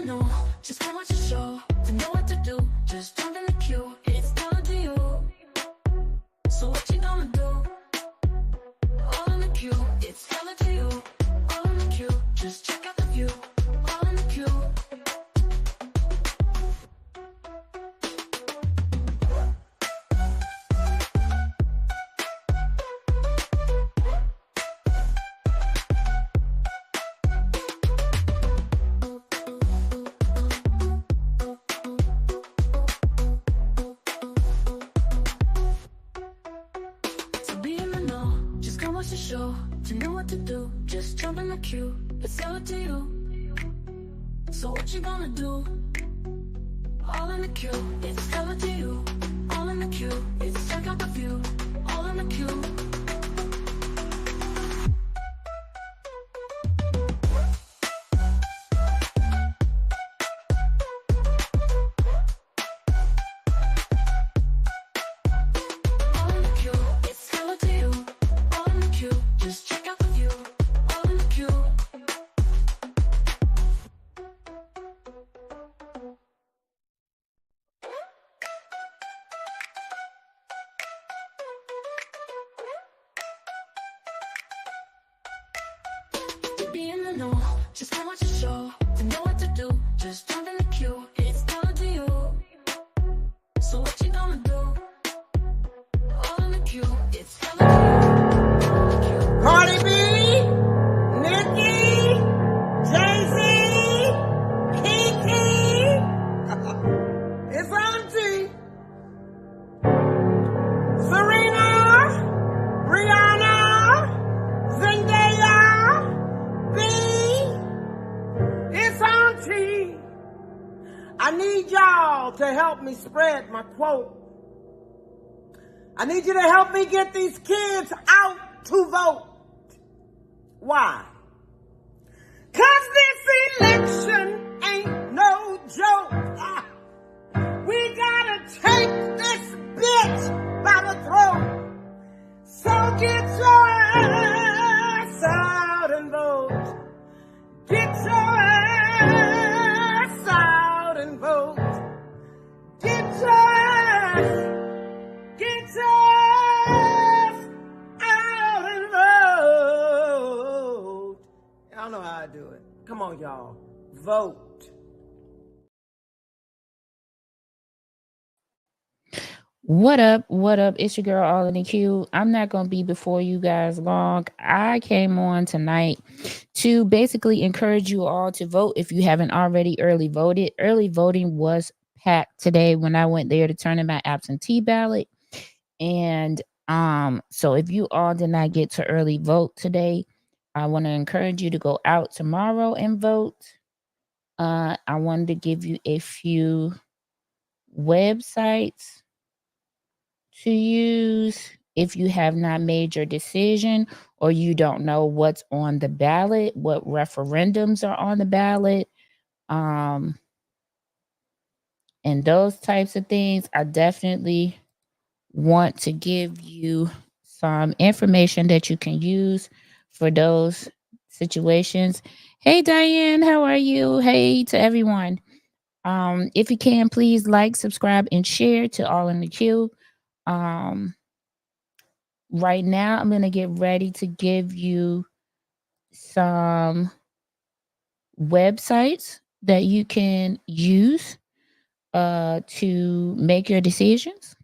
know, just how much to show, to know what to do. Just jump in the queue, it's down to you. So what you gonna do? All in the queue, it's hella to you. All in the queue, just check out the view. All in the queue. To be in the know, just come watch the show, to know what to do. Just jump in the queue, it's hella to you. So what you gonna do? All in the queue, it's hella to you. All in the queue, it's check out the view. All in the queue. All in the queue, it's hella to you. All in the queue, just check out the view. All in the queue. To be in the know, just how much to show, to know what to do. Just jump in the queue, it's hella to you. So what you gonna do? All in the queue, it's hella to you. All in the queue. Cardi B, Nicki, Jay-Z, Kiki, it's Auntie, Serena, Rihanna, Zendaya, B, it's Auntie. I need y'all to help me spread my quote. I need you to help me get these kids out to vote. Why? 'Cause this election ain't no joke. We gotta take this bitch by the throat. So get your ass out and vote. Get your ass out and vote. Get your ass. Get your ass out and vote. Y'all know how I do it. Come on, y'all. Vote. What up? What up? It's your girl, All in the Queue. I'm not going to be before you guys long. I came on tonight to basically encourage you all to vote if you haven't already early voted. Early voting was packed today when I went there to turn in my absentee ballot. And so if you all did not get to early vote today, I want to encourage you to go out tomorrow and vote. I wanted to give you a few websites to use if you have not made your decision or you don't know what's on the ballot, what referendums are on the ballot, and those types of things. I definitely want to give you some information that you can use for those situations. Hey Diane, how are you? Hey to everyone. If you can, please like, subscribe, and share to All in the Queue. Right now, I'm going to get ready to give you some websites that you can use to make your decisions,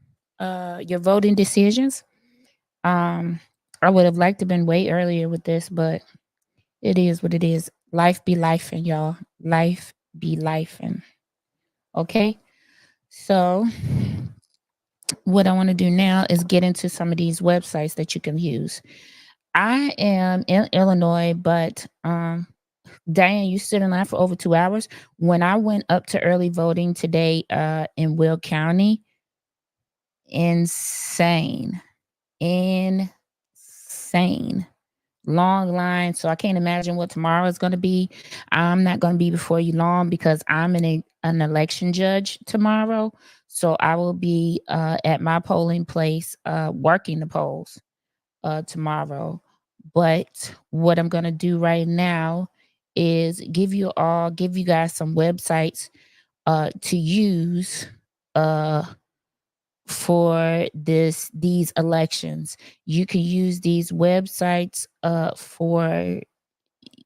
your voting decisions. I would have liked to have been way earlier with this, but it is what it is. Life be lifing, y'all. Life be lifing. Okay? So what I want to do now is get into some of these websites that you can use. I am in Illinois, but Diane, you stood in line for over 2 hours. When I went up to early voting today in Will County, insane. Long line. So I can't imagine what tomorrow is going to be. I'm not going to be before you long because I'm an election judge tomorrow. So I will be at my polling place working the polls tomorrow. But what I'm going to do right now is give you guys some websites to use for these elections. You can use these websites for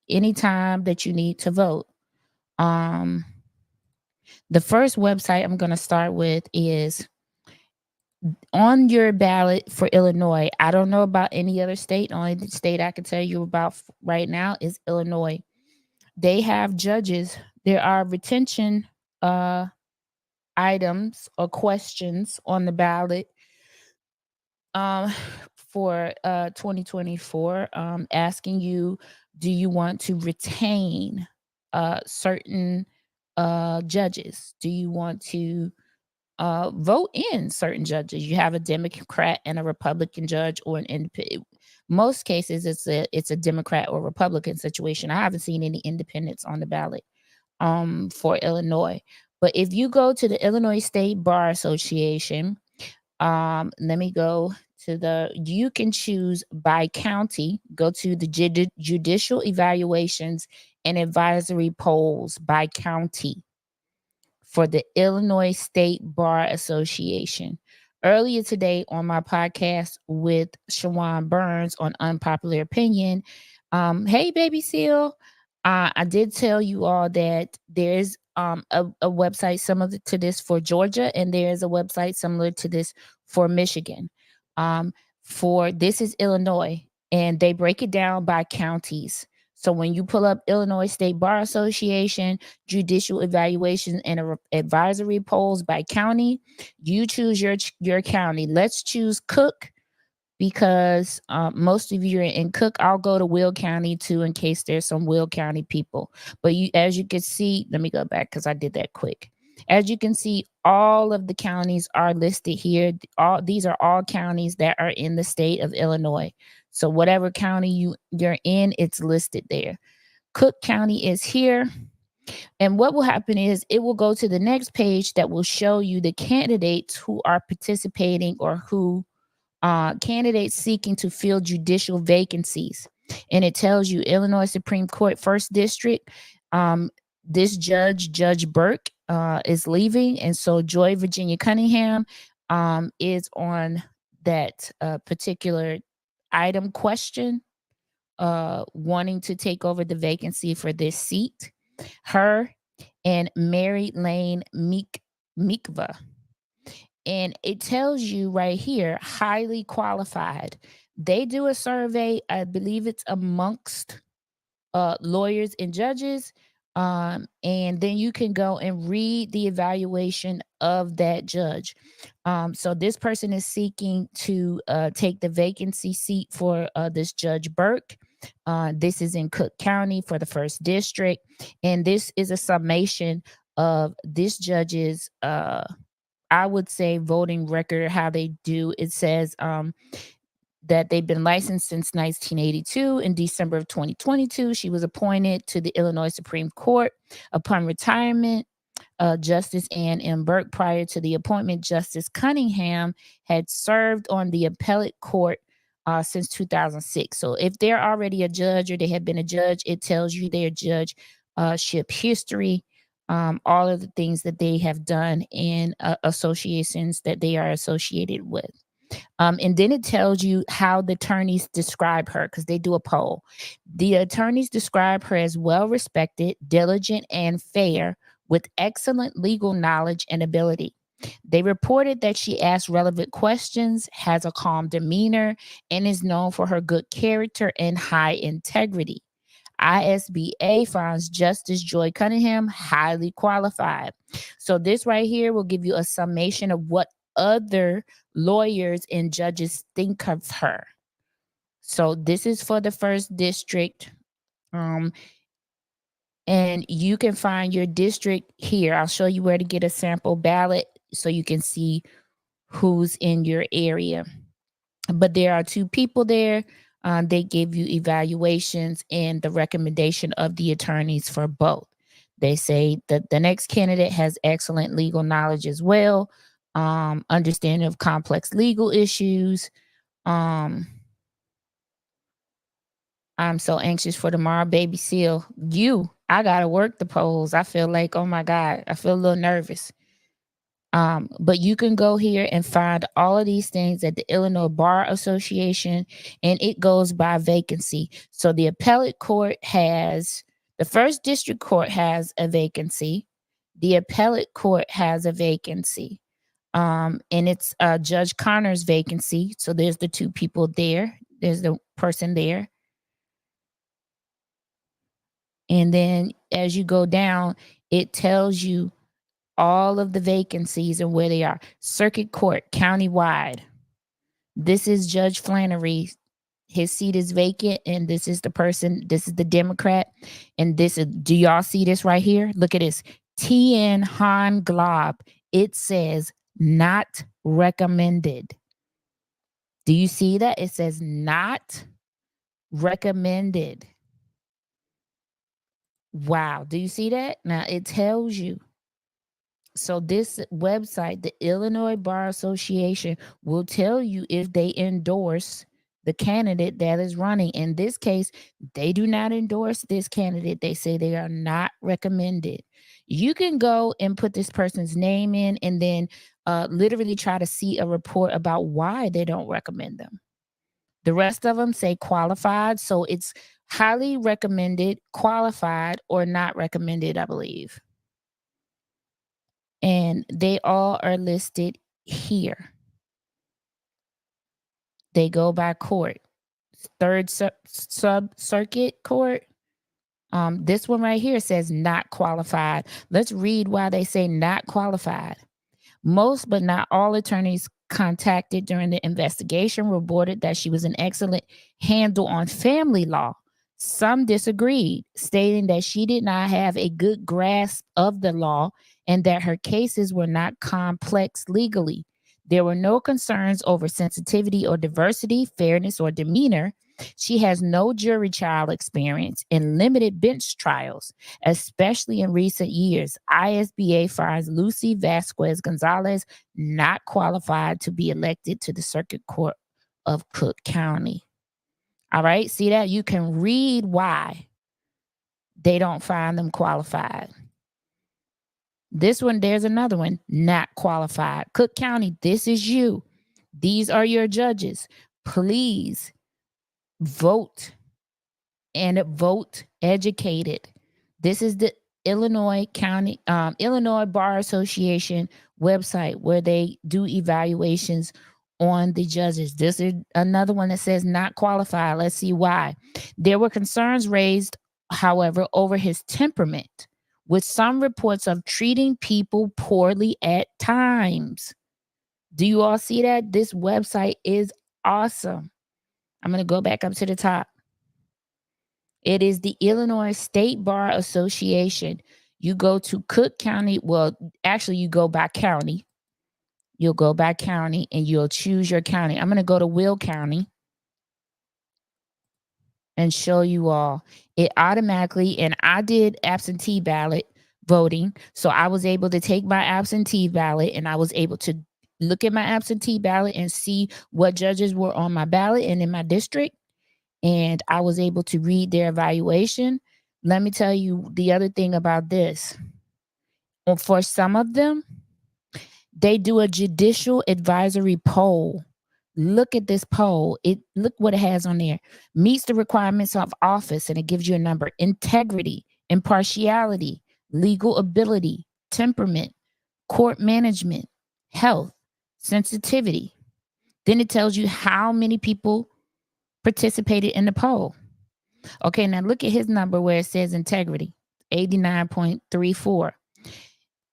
any time that you need to vote. The first website I'm going to start with is on your ballot for Illinois. I don't know about any other state. Only the state I can tell you about right now is Illinois. They have judges. There are retention items or questions on the ballot for 2024, asking you, do you want to retain certain judges? Do you want to vote in certain judges? You have a Democrat and a Republican judge, or an independent. Most cases, it's a Democrat or Republican situation. I haven't seen any independents on the ballot for Illinois. But if you go to the Illinois State Bar Association, let me go to you can choose by county. Go to the judicial evaluations and advisory polls by county for the Illinois State Bar Association. Earlier today on my podcast with Shawan Burns on Unpopular Opinion, hey, Baby Seal, I did tell you all that there's a website similar to this for Georgia, and there's a website similar to this for Michigan. For this is Illinois, and they break it down by counties. So when you pull up Illinois State Bar Association, judicial evaluation and advisory polls by county, you choose your county. Let's choose Cook, because most of you are in Cook. I'll go to Will County too, in case there's some Will County people. But as you can see, let me go back because I did that quick. As you can see, all of the counties are listed here. These are all counties that are in the state of Illinois. So whatever county you're in, it's listed there. Cook County is here. And what will happen is it will go to the next page that will show you the candidates who are participating, or who candidates seeking to fill judicial vacancies. And it tells you Illinois Supreme Court First District. This Judge Burke, is leaving. And so Joy Virginia Cunningham is on that particular item question, wanting to take over the vacancy for this seat. Her and Mary Lane Mikva. And it tells you right here, highly qualified. They do a survey, I believe it's amongst lawyers and judges. And then you can go and read the evaluation of that judge. So this person is seeking to take the vacancy seat for this Judge Burke. This is in Cook County for the First District. And this is a summation of this judge's I would say voting record, how they do. It says that they've been licensed since 1982. In December of 2022, she was appointed to the Illinois Supreme Court. Upon retirement, Justice Ann M. Burke, prior to the appointment, Justice Cunningham had served on the appellate court since 2006. So if they're already a judge, or they have been a judge, it tells you their judgeship history. All of the things that they have done in associations that they are associated with. And then it tells you how the attorneys describe her, because they do a poll. The attorneys describe her as well-respected, diligent, and fair, with excellent legal knowledge and ability. They reported that she asks relevant questions, has a calm demeanor, and is known for her good character and high integrity. ISBA finds Justice Joy Cunningham highly qualified. So this right here will give you a summation of what other lawyers and judges think of her. So this is for the First District. And you can find your district here. I'll show you where to get a sample ballot so you can see who's in your area. But there are two people there. They give you evaluations and the recommendation of the attorneys for both. They say that the next candidate has excellent legal knowledge as well, understanding of complex legal issues, I'm so anxious for tomorrow, baby seal. I gotta work the polls. I feel like, oh my God, I feel a little nervous. But you can go here and find all of these things at the Illinois Bar Association, and it goes by vacancy. So the appellate court the first district court has a vacancy. The appellate court has a vacancy. And it's Judge Connor's vacancy. So there's the two people there. There's the person there. And then as you go down, it tells you all of the vacancies and where they are. Circuit Court, countywide. This is Judge Flannery. His seat is vacant, and this is the person. This is the Democrat, and this is. Do y'all see this right here? Look at this. T.N. Han Glob. It says not recommended. Do you see that? It says not recommended. Wow. Do you see that? Now it tells you. So this website, the Illinois Bar Association, will tell you if they endorse the candidate that is running. In this case, they do not endorse this candidate. They say they are not recommended. You can go and put this person's name in and then literally try to see a report about why they don't recommend them. The rest of them say qualified. So it's highly recommended, qualified, or not recommended, I believe. And they all are listed here. They go by court. Third Circuit Court. This one right here says not qualified. Let's read why they say not qualified. Most but not all attorneys contacted during the investigation reported that she was an excellent handle on family law. Some disagreed, stating that she did not have a good grasp of the law and that her cases were not complex legally. There were no concerns over sensitivity or diversity, fairness, or demeanor. She has no jury trial experience and limited bench trials, especially in recent years. ISBA finds Lucy Vasquez Gonzalez not qualified to be elected to the Circuit Court of Cook County. All right, see that? You can read why they don't find them qualified. This one, there's another one, not qualified. Cook County, this is you. These are your judges. Please vote and vote educated. This is the Illinois Bar Association website where they do evaluations on the judges. This is another one that says not qualified. Let's see why. There were concerns raised, however, over his temperament, with some reports of treating people poorly at times. Do you all see that? This website is awesome. I'm going to go back up to the top. It is the Illinois State Bar Association. You go to Cook County. Well, actually, you go by county. You'll go by county and you'll choose your county. I'm going to go to Will County and show you all. It automatically, and I did absentee ballot voting. So I was able to take my absentee ballot and I was able to look at my absentee ballot and see what judges were on my ballot and in my district. And I was able to read their evaluation. Let me tell you the other thing about this. For some of them, they do a judicial advisory poll. Look at this poll. Look what it has on there. Meets the requirements of office, and it gives you a number. Integrity, impartiality, legal ability, temperament, court management, health, sensitivity. Then it tells you how many people participated in the poll. Okay, now look at his number where it says integrity, 89.34.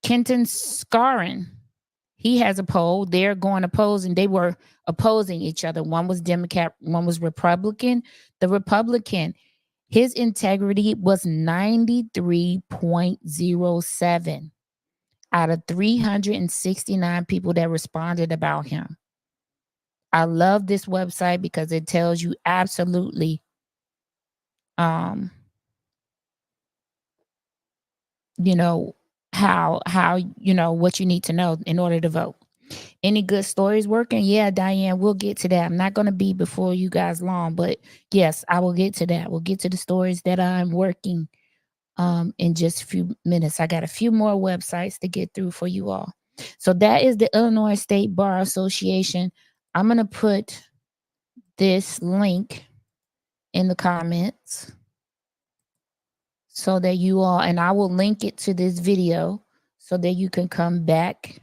Kenton Scarron, he has a poll. They're going opposing. They were opposing each other. One was Democrat, one was Republican. The Republican, his integrity was 93.07 out of 369 people that responded about him. I love this website because it tells you absolutely how what you need to know in order to vote. Any good stories working? Yeah, Diane, we'll get to that. I'm not going to be before you guys long, but yes, I will get to that. We'll get to the stories that I'm working in just a few minutes. I got a few more websites to get through for you all. So that is the Illinois State Bar Association. I'm going to put this link in the comments so that you all, and I will link it to this video so that you can come back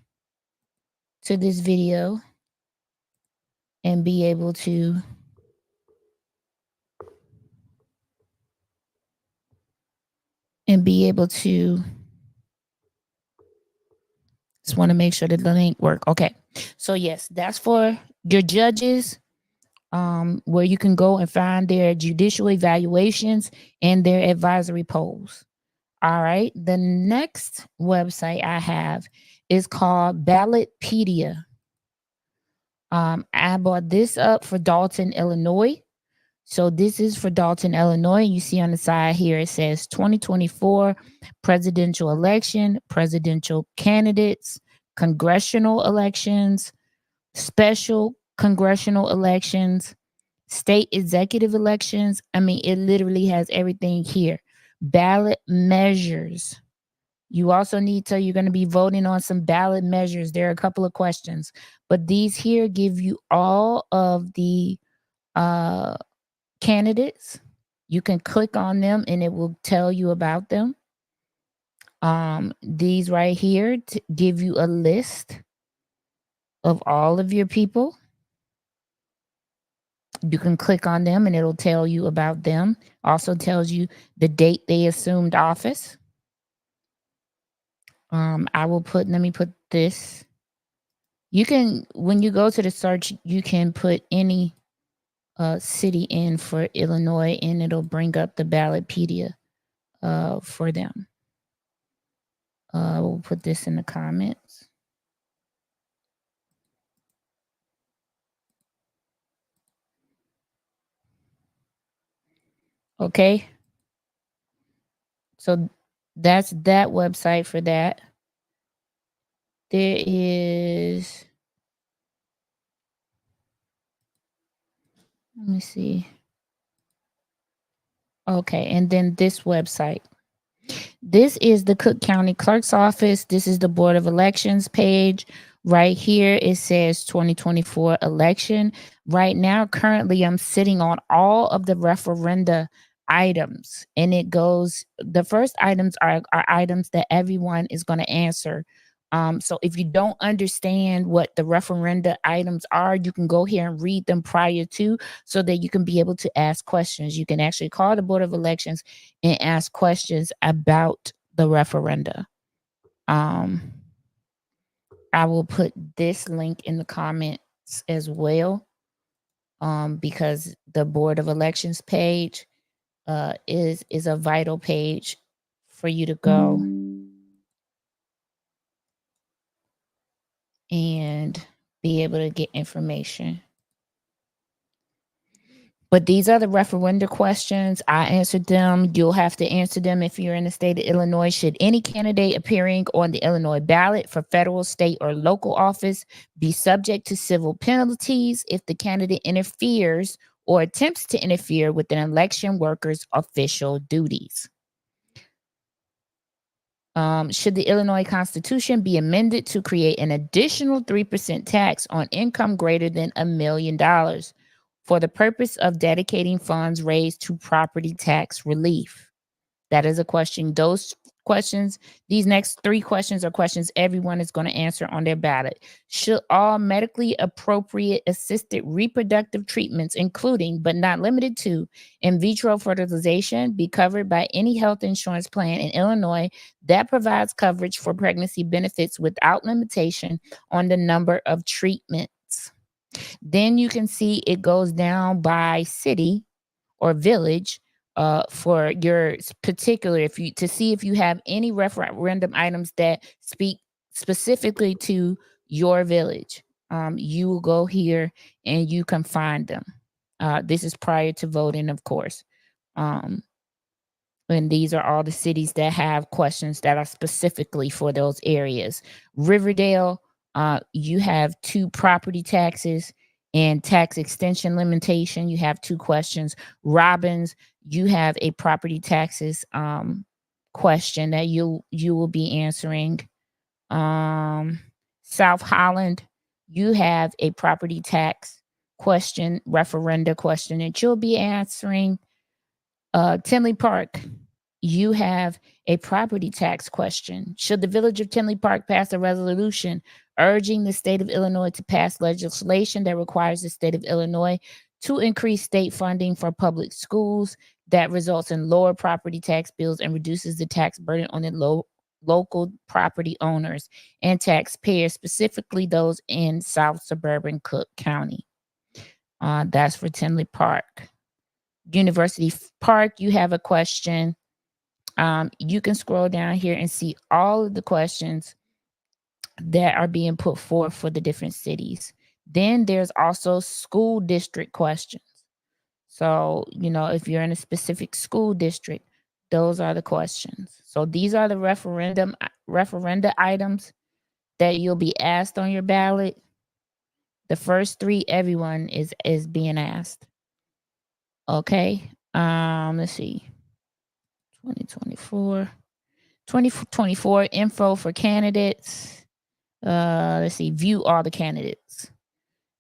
to this video and be able to just want to make sure that the link work. Okay. So yes, that's for your judges, where you can go and find their judicial evaluations and their advisory polls. All right. The next website I have is called Ballotpedia. I bought this up for Dalton, Illinois. So this is for Dalton, Illinois. You see on the side here, it says 2024 presidential election, presidential candidates, congressional elections, special congressional elections, state executive elections. I mean, it literally has everything here. Ballot measures. You also need to, you're going to be voting on some ballot measures. There are a couple of questions, but these here give you all of the candidates. You can click on them and it will tell you about them. These right here to give you a list of all of your people. You can click on them and it'll tell you about them. Also tells you the date they assumed office. Let me put this. You can, when you go to the search, you can put any city in for Illinois and it'll bring up the Ballotpedia for them. We'll put this in the comments. Okay. So that's that website for that. There is, let me see. Okay, and then this website. This is the Cook County Clerk's Office. This is the Board of Elections page. Right here, it says 2024 election. Right now, currently, I'm sitting on all of the referenda items. And it goes, the first items are items that everyone is going to answer. So if you don't understand what the referenda items are, you can go here and read them prior to so that you can be able to ask questions. You can actually call the Board of Elections and ask questions about the referenda. I will put this link in the comments as well, because the Board of Elections page is a vital page for you to go and be able to get information. But these are the referenda questions. I answered them. You'll have to answer them if you're in the state of Illinois. Should any candidate appearing on the Illinois ballot for federal, state, or local office be subject to civil penalties if the candidate interferes or attempts to interfere with an election worker's official duties? Should the Illinois Constitution be amended to create an additional 3% tax on income greater than $1 million for the purpose of dedicating funds raised to property tax relief? That is a question. Those questions, these next 3 questions are questions everyone is going to answer on their ballot. Should all medically appropriate assisted reproductive treatments, including but not limited to in vitro fertilization, be covered by any health insurance plan in Illinois that provides coverage for pregnancy benefits without limitation on the number of treatments? Then you can see it goes down by city or village for your particular, to see if you have any referendum items that speak specifically to your village. You will go here and you can find them. This is prior to voting, of course. And these are all the cities that have questions that are specifically for those areas. Riverdale, You have 2 property taxes and tax extension limitation. You have 2 questions. Robbins, you have a property taxes question that you will be answering. South Holland, you have a property tax question, referenda question that you'll be answering. Tinley Park, you have a property tax question. Should the village of Tinley Park pass a resolution urging the state of Illinois to pass legislation that requires the state of Illinois to increase state funding for public schools that results in lower property tax bills and reduces the tax burden on the local property owners and taxpayers, specifically those in South Suburban Cook County? That's for Tinley Park. University Park, you have a question. You can scroll down here and see all of the questions that are being put forth for the different cities. Then there's also school district questions. So, if you're in a specific school district, those are the questions. So these are the referenda items that you'll be asked on your ballot. The first 3, everyone is being asked. Okay. Let's see. 2024 info for candidates. Let's see, view all the candidates.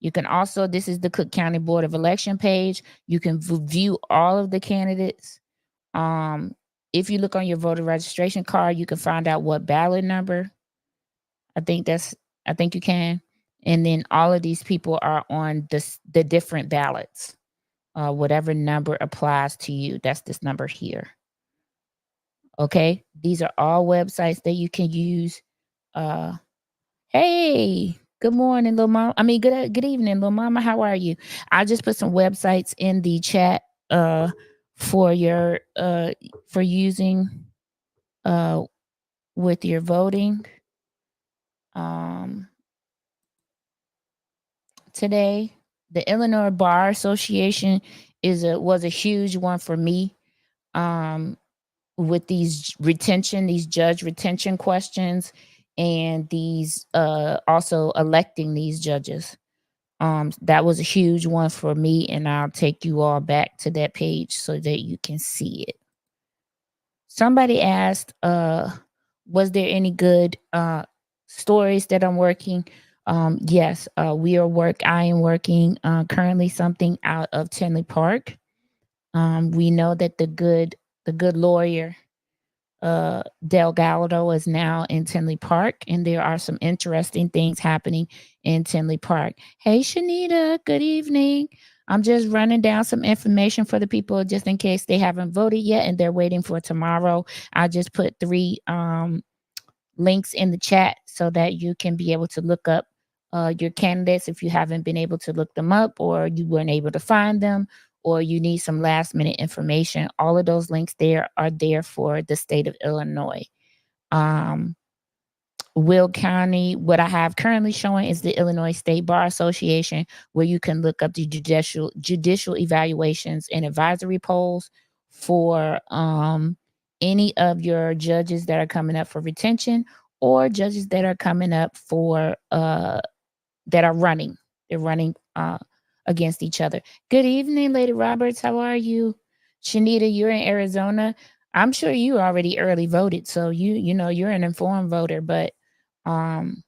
You can also, this is the Cook County Board of Election page. You can view all of the candidates. If you look on your voter registration card, you can find out what ballot number. I think you can. And then all of these people are on the different ballots. Whatever number applies to you, that's this number here. Okay, these are all websites that you can use. Hey, good morning, little mama. I mean, good evening, little mama. How are you? I just put some websites in the chat for your for using with your voting. Today, the Illinois Bar Association was a huge one for me. With these judge retention questions, and these also electing these judges. That was a huge one for me, and I'll take you all back to that page so that you can see it. Somebody asked, was there any good stories that I'm working? Yes, I am working currently something out of Tinley Park. We know that the good lawyer Del Gallardo is now in Tinley Park, and there are some interesting things happening in Tinley Park. Hey, Shanita, good evening. I'm just running down some information for the people just in case they haven't voted yet and they're waiting for tomorrow. I just put 3 links in the chat so that you can be able to look up your candidates if you haven't been able to look them up, or you weren't able to find them, or you need some last minute information. All of those links there are there for the state of Illinois. Will County, what I have currently showing is the Illinois State Bar Association, where you can look up the judicial evaluations and advisory polls for any of your judges that are coming up for retention, or judges that are coming up for that are running. They're running against each other. Good evening, Lady Roberts. How are you? Shanita, you're in Arizona. I'm sure you already early voted, so you're an informed voter, but I'm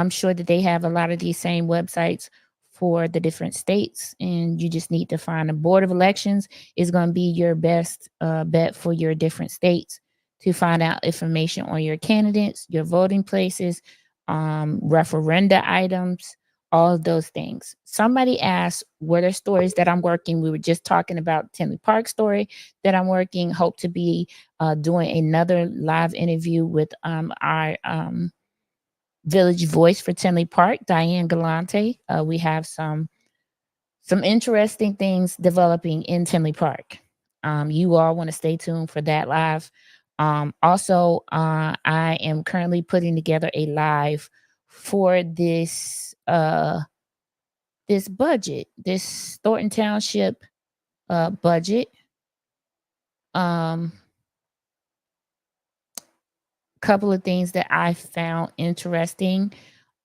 sure that they have a lot of these same websites for the different states, and you just need to find a Board of Elections is going to be your best bet for your different states to find out information on your candidates, your voting places, referenda items, all of those things. Somebody asked, what are stories that I'm working? We were just talking about Tinley Park story that I'm working. Hope to be doing another live interview with our Village Voice for Tinley Park, Diane Galante. We have some interesting things developing in Tinley Park. You all want to stay tuned for that live. Also, I am currently putting together a live for this budget, this Thornton Township budget. couple of things that I found interesting.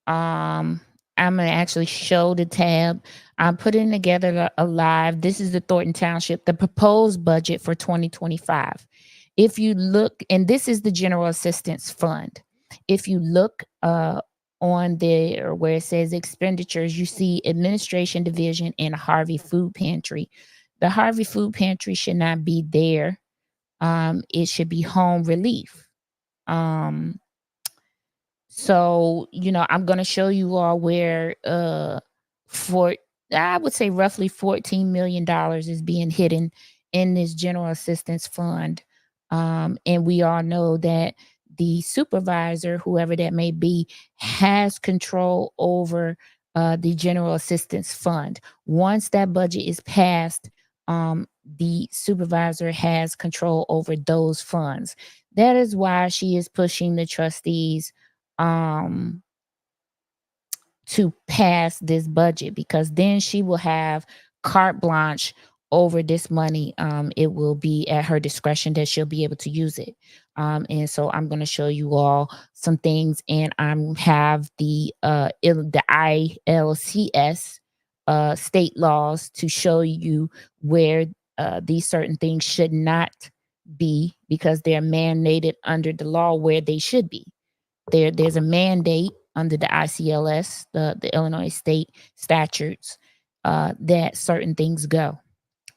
Um, I'm gonna actually show the tab. I'm putting together a live. This is the Thornton Township, the proposed budget for 2025. If you look, and this is the General Assistance Fund. If you look on there where it says expenditures, you see Administration Division and Harvey Food Pantry. The Harvey Food Pantry should not be there. It should be home relief. Um, so, I'm gonna show you all where for I would say roughly $14 million is being hidden in this general assistance fund. And we all know that the supervisor, whoever that may be, has control over the general assistance fund. Once that budget is passed, the supervisor has control over those funds. That is why she is pushing the trustees um to pass this budget, because then she will have carte blanche over this money. It will be at her discretion that she'll be able to use it. And so I'm going to show you all some things, and I'm have the ILCS state laws to show you where these certain things should not be, because they're mandated under the law where they should be. There's a mandate under the ICLS, the Illinois state statutes, that certain things go.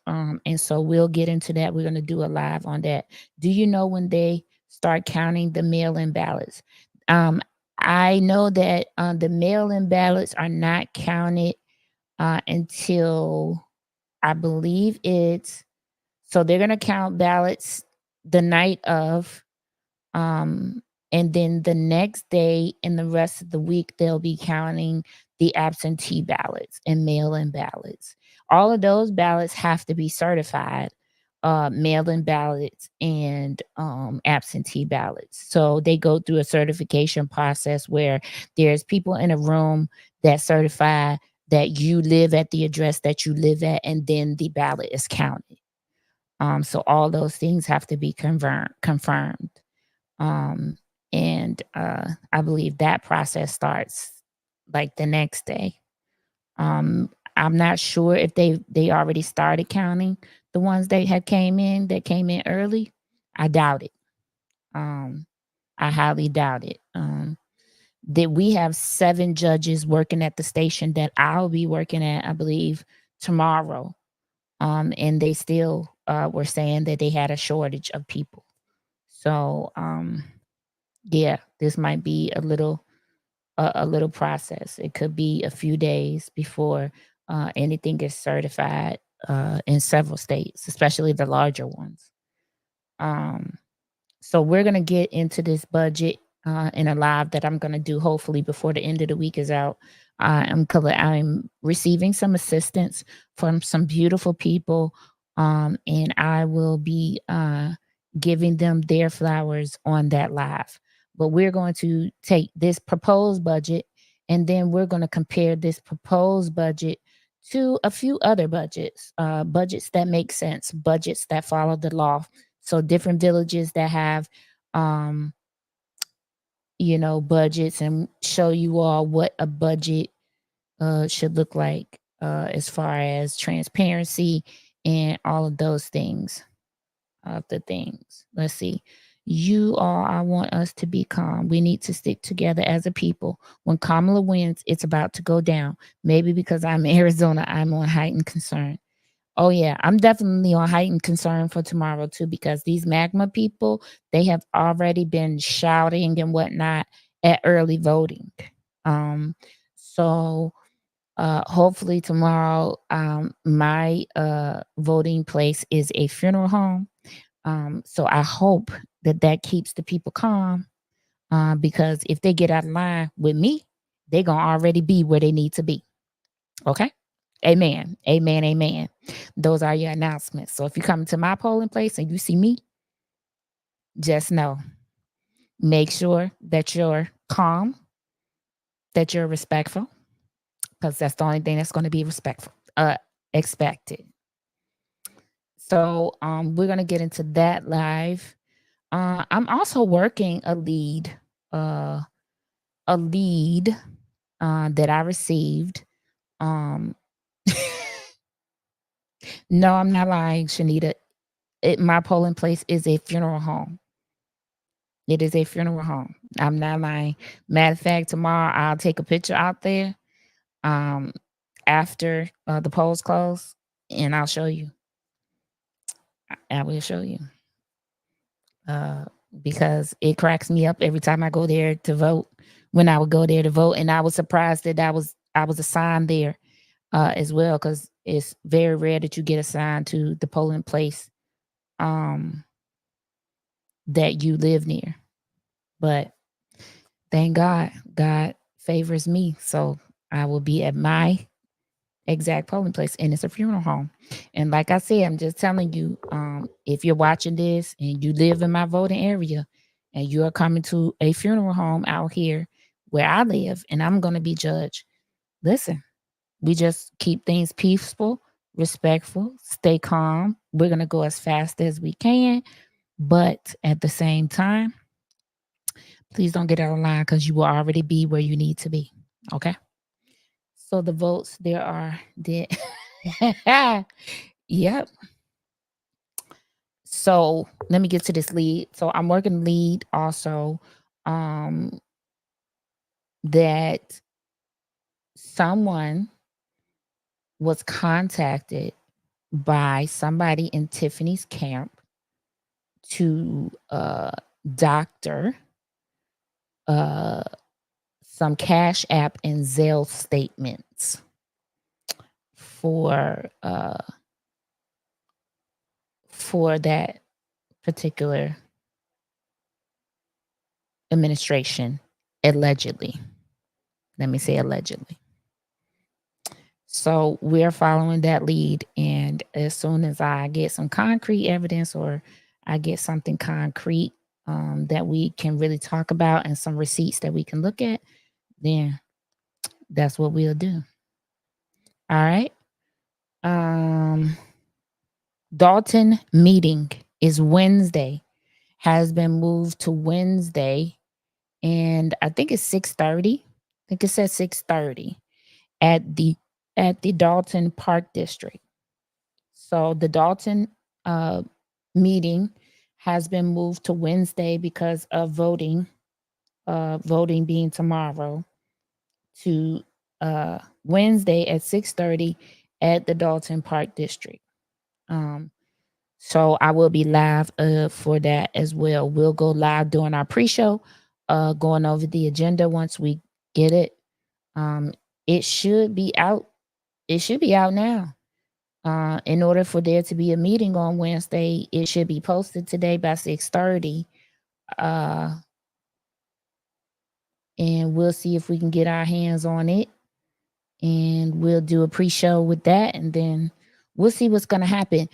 And so we'll get into that. We're going to do a live on that. Do you know when they start counting the mail-in ballots? I know that the mail-in ballots are not counted until, I believe so they're going to count ballots the night of, and then the next day and the rest of the week, they'll be counting the absentee ballots and mail-in ballots. All of those ballots have to be certified, mail-in ballots and absentee ballots. So they go through a certification process where there's people in a room that certify that you live at the address that you live at, and then the ballot is counted. So all those things have to be confirmed. And I believe that process starts like the next day. I'm not sure if they already started counting the ones that came in early. I doubt it. I highly doubt it. That we have 7 judges working at the station that I'll be working at, I believe, tomorrow. And they still were saying that they had a shortage of people. So yeah, this might be a little process. It could be a few days before anything gets certified in several states, especially the larger ones. So we're gonna get into this budget in a live that I'm gonna do hopefully before the end of the week is out. I'm receiving some assistance from some beautiful people, and I will be giving them their flowers on that live. But we're going to take this proposed budget, and then we're going to compare this proposed budget to a few other budgets, budgets that make sense, budgets that follow the law. So different villages that have, budgets, and show you all what a budget should look like as far as transparency and all of those things. Of the things. Let's see. I want us to be calm. We need to stick together as a people. When Kamala wins, it's about to go down. Maybe because I'm in Arizona, I'm on heightened concern. Oh yeah, I'm definitely on heightened concern for tomorrow too, because these magma people, they have already been shouting and whatnot at early voting. So hopefully tomorrow, my voting place is a funeral home. So I hope that keeps the people calm, because if they get out of line with me, they're going to already be where they need to be. Okay? Amen. Amen. Amen. Those are your announcements. So if you come to my polling place and you see me, just know, make sure that you're calm, that you're respectful, because that's the only thing that's going to be expected. So we're going to get into that live. I'm also working a lead, uh, that I received. Um, no, I'm not lying, Shanita. My polling place is a funeral home. It is a funeral home. I'm not lying. Matter of fact, tomorrow I'll take a picture out there, um, after the polls close, and I'll show you. I will show you. Uh, because it cracks me up every time I go there to vote. When I would go there to vote, and I was surprised that I was assigned there as well, because it's very rare that you get assigned to the polling place um, that you live near. But thank God, God favors me, so I will be at my exact polling place, and it's a funeral home. And like I said, I'm just telling you, if you're watching this and you live in my voting area and you are coming to a funeral home out here where I live and I'm going to be judged, listen, we just keep things peaceful, respectful, stay calm. We're going to go as fast as we can, but at the same time, please don't get out of line, because you will already be where you need to be. Okay. So the votes there are there. Yep. So let me get to this lead. So I'm working lead also, um that someone was contacted by somebody in Tiffany's camp to doctor some Cash App and Zelle statements for that particular administration, allegedly. Let me say allegedly. So we're following that lead, and as soon as I get some concrete evidence, or I get something concrete that we can really talk about, and some receipts that we can look at, then that's what we'll do. All right. Dalton meeting is Wednesday, has been moved to Wednesday, and I think it's 6:30. I think it says 6:30 at the Dalton Park District. So the Dalton meeting has been moved to Wednesday because of voting being tomorrow, to Wednesday at 6:30 at the Dalton Park District. So I will be live for that as well. We'll go live during our pre-show, going over the agenda once we get it. It should be out. It should be out now. In order for there to be a meeting on Wednesday, it should be posted today by 6:30. And we'll see if we can get our hands on it, and we'll do a pre-show with that, and then we'll see what's going to happen.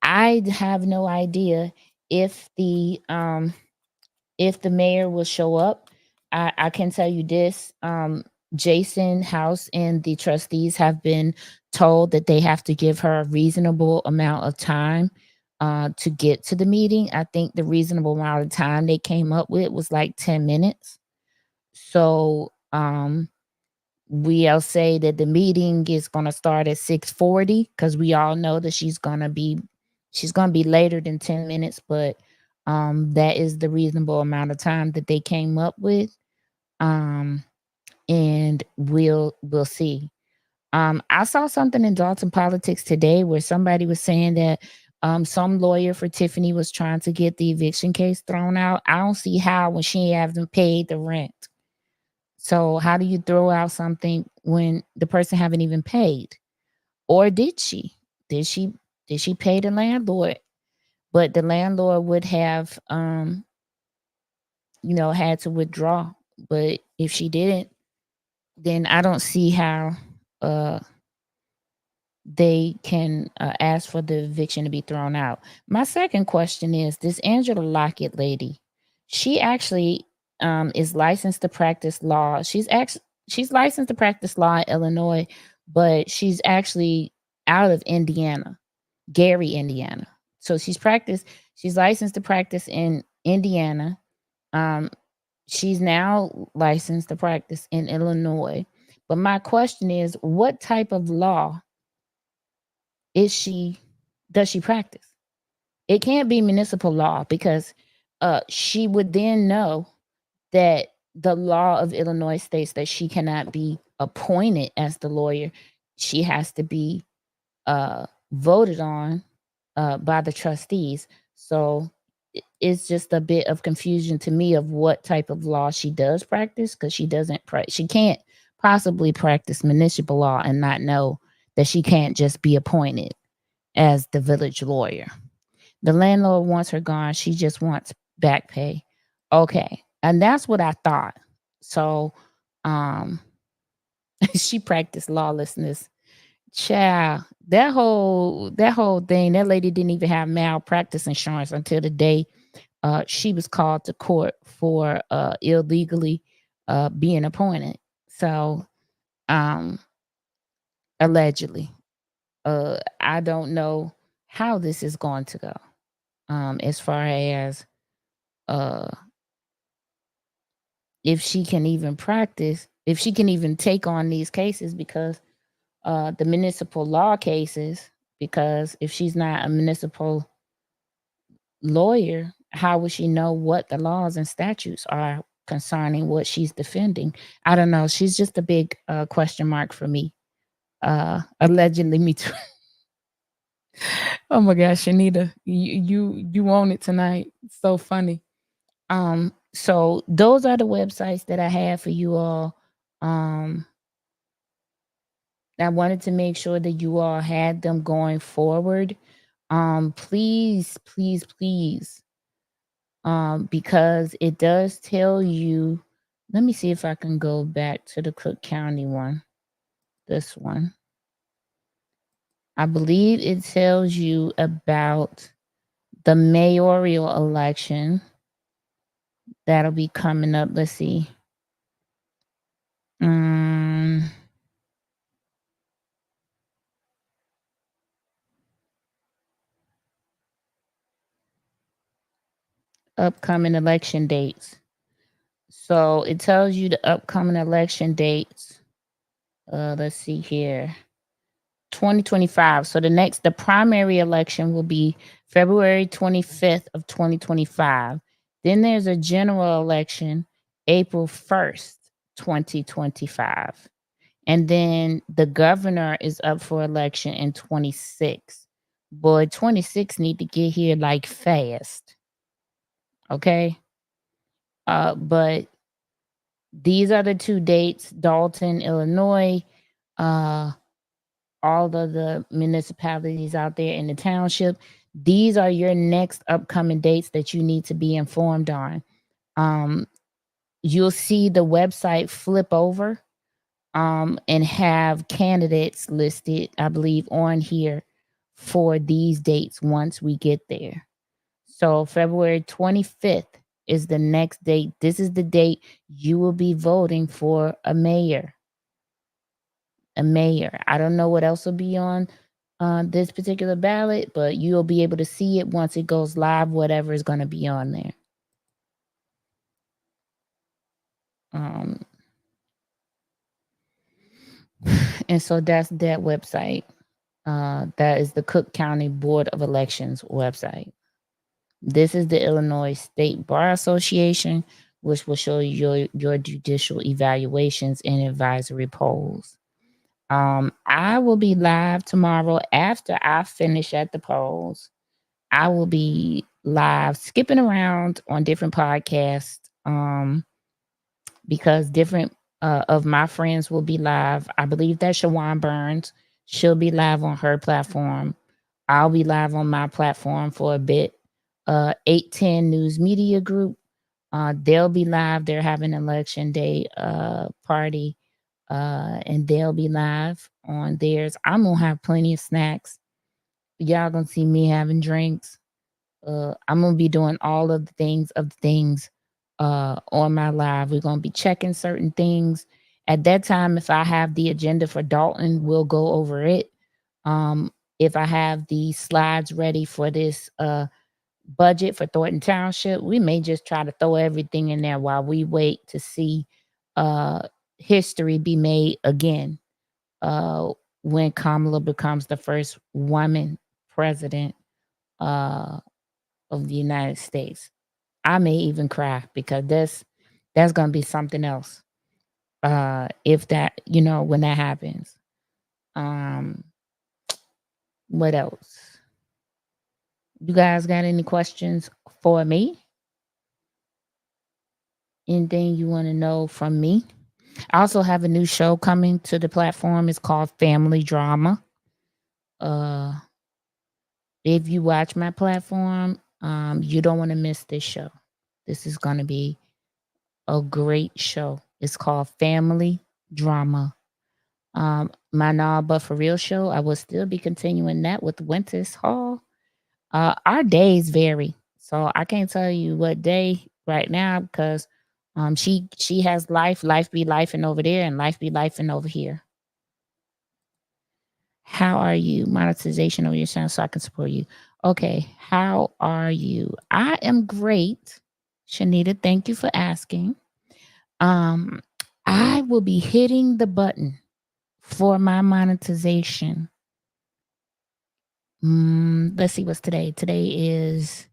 I have no idea if the mayor will show up. I can tell you this: Jason House and the trustees have been told that they have to give her a reasonable amount of time to get to the meeting. I think the reasonable amount of time they came up with was like 10 minutes. So we'll say that the meeting is going to start at 6:40, because we all know that she's going to be later than 10 minutes, but that is the reasonable amount of time that they came up with. And we'll see. I saw something in Dalton Politics today where somebody was saying that some lawyer for Tiffany was trying to get the eviction case thrown out. I don't see how, when she hasn't paid the rent. So how do you throw out something when the person haven't even paid? Or did she? Did she pay the landlord? But the landlord would have had to withdraw. But if she didn't, then I don't see how they can ask for the eviction to be thrown out. My second question is, this Angela Lockett lady, she actually is licensed to practice law. She's licensed to practice law in Illinois, but she's actually out of Indiana, Gary, Indiana. So she's licensed to practice in Indiana. Um, she's now licensed to practice in Illinois. But my question is, what type of law is she does she practice? It can't be municipal law because she would then know that the law of Illinois states that she cannot be appointed as the lawyer. She has to be voted on by the trustees. So it's just a bit of confusion to me of what type of law she does practice because she can't possibly practice municipal law and not know that she can't just be appointed as the village lawyer. The landlord wants her gone. She just wants back pay. Okay. And that's what I thought. So um she practiced lawlessness. Child, that whole thing, that lady didn't even have malpractice insurance until the day she was called to court for illegally being appointed. So um allegedly. I don't know how this is going to go. As far as uh if she can even practice, if she can even take on these cases because the municipal law cases, because if she's not a municipal lawyer, how would she know what the laws and statutes are concerning what she's defending? I don't know. She's just a big question mark for me. Allegedly, me too. Oh my gosh, Shanita, you own it tonight. It's so funny. So those are the websites that I have for you all. Um, I wanted to make sure that you all had them going forward. Please, please, please, because it does tell you. Let me see if I can go back to the Cook County one. This one. I believe it tells you about the mayoral election that'll be coming up. Let's see. Upcoming election dates. So it tells you the upcoming election dates. Let's see here. 2025. So the primary election will be February 25th of 2025. Then there's a general election April 1st, 2025. And then the governor is up for election in 26. Boy, 26 need to get here like fast. Okay? But these are the two dates: Dalton, Illinois, all of the municipalities out there in the township. These are your next upcoming dates that you need to be informed on. You'll see the website flip over and have candidates listed, I believe, on here for these dates once we get there. So February 25th is the next date. This is the date you will be voting for a mayor. A mayor. I don't know what else will be on this particular ballot, but you'll be able to see it once it goes live, whatever is going to be on there. And so that's that website. That is the Cook County Board of Elections website. This is the Illinois State Bar Association, which will show you your judicial evaluations and advisory polls. I will be live tomorrow after I finish at the polls. I will be live skipping around on different podcasts because different of my friends will be live. I believe that Shawan Burns, she'll be live on her platform. I'll be live on my platform for a bit. 810 News Media Group, they'll be live. They're having election day party, and they'll be live on theirs. I'm gonna have plenty of snacks. Y'all gonna see me having drinks. I'm gonna be doing all of the things on my live. We're gonna be checking certain things. At that time, if I have the agenda for Dalton, we'll go over it. If I have the slides ready for this budget for Thornton Township, we may just try to throw everything in there while we wait to see uh, history be made again uh, when Kamala becomes the first woman president uh, of the United States. I may even cry because that's gonna be something else. If that, when that happens. Um, what else? You guys got any questions for me? Anything you want to know from me? I also have a new show coming to the platform. It's called Family Drama. Uh, if you watch my platform, you don't want to miss this show. This is going to be a great show. It's called Family Drama. My Nah But For Real show, I will still be continuing that with Winters Hall. Our days vary, so I can't tell you what day right now because she has life be life and over there, and life be life and over here. How are you? Monetization of your channel so I can support you. Okay, how are you? I am great, Shanita. Thank you for asking. Um, I will be hitting the button for my monetization. Let's see what's today. Today is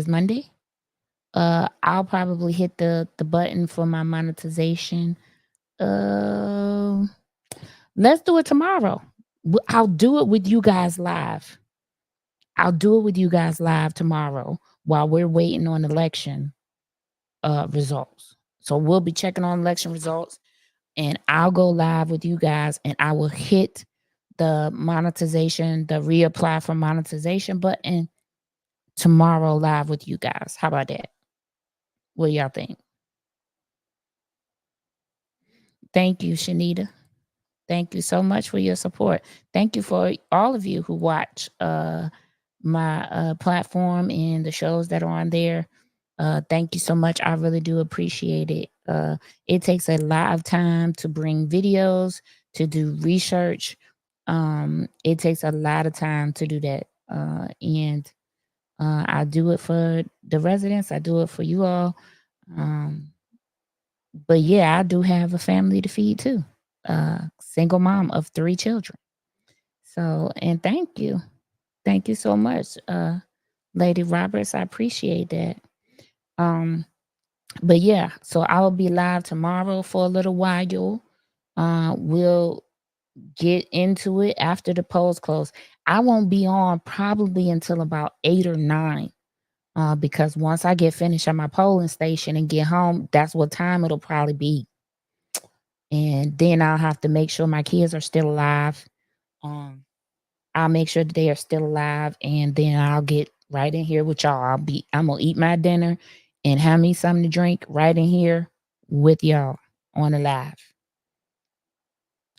Monday. I'll probably hit the button for my monetization. Let's do it tomorrow. I'll do it with you guys live. I'll do it with you guys live tomorrow while we're waiting on election results. So we'll be checking on election results, and I'll go live with you guys, and I will hit the monetization, the reapply for monetization button tomorrow live with you guys. How about that? What y'all think? Thank you, Shanita. Thank you so much for your support. Thank you for all of you who watch my platform and the shows that are on there. Thank you so much. I really do appreciate it. It takes a lot of time to bring videos, to do research. It takes a lot of time to do that. And I do it for the residents. I do it for you all. But yeah, I do have a family to feed too. Single mom of 3 children. So, and thank you. Thank you so much, Lady Roberts. I appreciate that. But yeah, so I will be live tomorrow for a little while. We'll get into it after the polls close. I won't be on probably until about 8 or 9. Because once I get finished at my polling station and get home, that's what time it'll probably be. And then I'll have to make sure my kids are still alive. I'll make sure that they are still alive, and then I'll get right in here with y'all. I'm gonna eat my dinner and have me something to drink right in here with y'all on the live.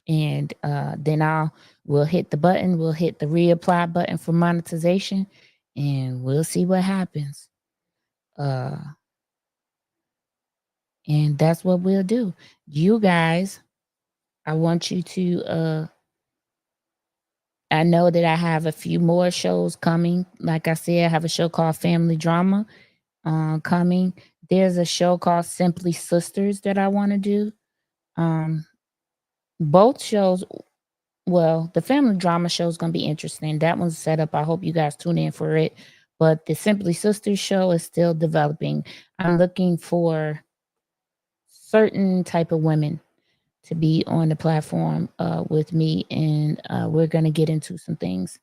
And then we'll hit the button, we'll hit the reapply button for monetization, and we'll see what happens. And that's what we'll do. You guys, I want you to I know that I have a few more shows coming. Like I said, I have a show called Family Drama coming. There's a show called Simply Sisters that I want to do. Both shows, well, the Family Drama show is going to be interesting. That one's set up. I hope you guys tune in for it. But the Simply Sisters show is still developing. I'm looking for certain type of women to be on the platform with me, and we're going to get into some things.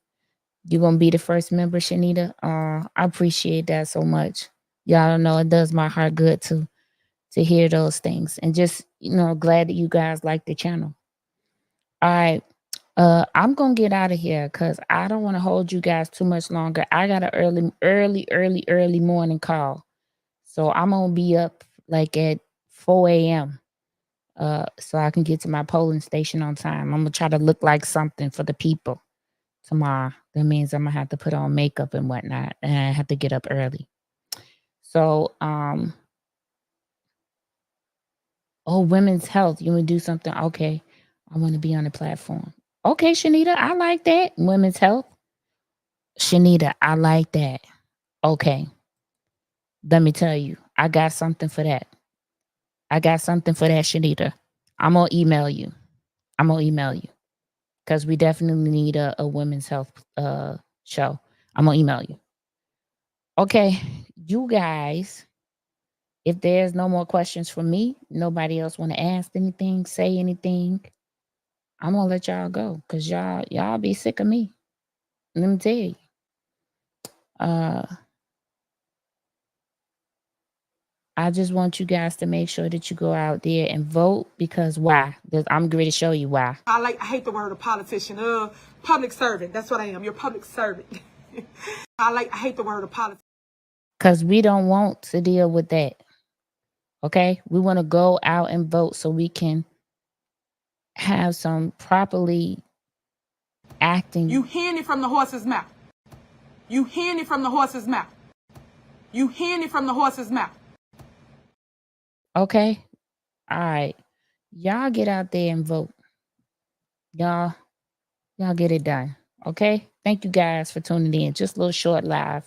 You're going to be the first member, Shanita. I appreciate that so much. Y'all don't know, it does my heart good to hear those things, and just, glad that you guys like the channel. All right. I'm going to get out of here because I don't want to hold you guys too much longer. I got an early morning call. So I'm going to be up like at 4 a.m. So I can get to my polling station on time. I'm gonna try to look like something for the people tomorrow. That means I'm gonna have to put on makeup and whatnot, and I have to get up early. So, women's health. You wanna do something? Okay, I want to be on the platform. Okay, Shanita, I like that. Women's health. Shanita, I like that. Okay, let me tell you, I got something for that. I got something for that, Shanita. I'm gonna email you. I'm gonna email you because we definitely need a women's health show. I'm gonna email you. Okay, you guys. If there's no more questions from me, nobody else want to ask anything, say anything, I'm gonna let y'all go because y'all be sick of me. Let me tell you. I just want you guys to make sure that you go out there and vote because why? I'm going to show you why. I hate the word of politician. Public servant. That's what I am. You're a public servant. I hate the word of politician. Because we don't want to deal with that. Okay? We want to go out and vote so we can have some properly acting. You hearing it from the horse's mouth. You hearing it from the horse's mouth. You hearing it from the horse's mouth. Okay? All right. Y'all get out there and vote. Y'all get it done. Okay? Thank you guys for tuning in. Just a little short live.